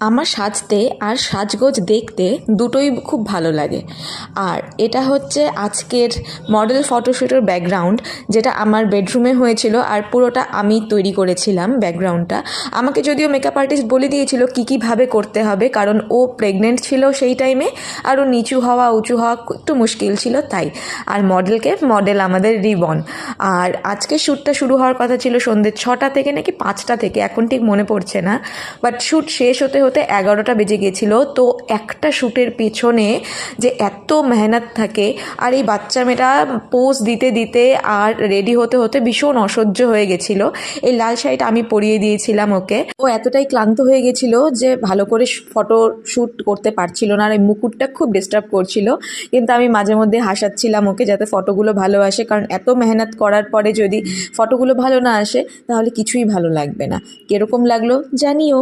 আমার সাজতে আর সাজগোজ দেখতে দুটোই খুব ভালো লাগে। আর এটা হচ্ছে আজকের মডেল ফটোশ্যুটের ব্যাকগ্রাউন্ড, যেটা আমার বেডরুমে হয়েছিল আর পুরোটা আমি তৈরি করেছিলাম ব্যাকগ্রাউন্ডটা। আমাকে যদিও মেকআপ আর্টিস্ট বলে দিয়েছিল কী কীভাবে করতে হবে, কারণ ও প্রেগনেন্ট ছিল সেই টাইমে, আর ও নিচু হওয়া উঁচু হওয়া একটু মুশকিল ছিল তাই। আর মডেল আমাদের রিবন। আর আজকে শ্যুটটা শুরু হওয়ার কথা ছিল সন্ধ্যে 6টা থেকে নাকি 5টা থেকে, এখন ঠিক মনে পড়ছে না। বাট শ্যুট শেষ হতে হতে 11টা বেজে গেছিলো। তো একটা শ্যুটের পেছনে যে এত মেহনত থাকে, আর এই বাচ্চা মেয়েটা পোজ দিতে দিতে আর রেডি হতে হতে ভীষণ অসহ্য হয়ে গেছিলো। এই লাল শাড়িটা আমি পরিয়ে দিয়েছিলাম ওকে। ও এতটাই ক্লান্ত হয়ে গেছিলো যে ভালো করে ফটো শ্যুট করতে পারছিল না, আর এই মুকুটটা খুব ডিস্টার্ব করছিল। কিন্তু আমি মাঝে মধ্যে হাসাচ্ছিলাম ওকে যাতে ফটোগুলো ভালো আসে, কারণ এত মেহনত করার পরে যদি ফটোগুলো ভালো না আসে তাহলে কিছুই ভালো লাগবে না। কীরকম লাগলো জানিও।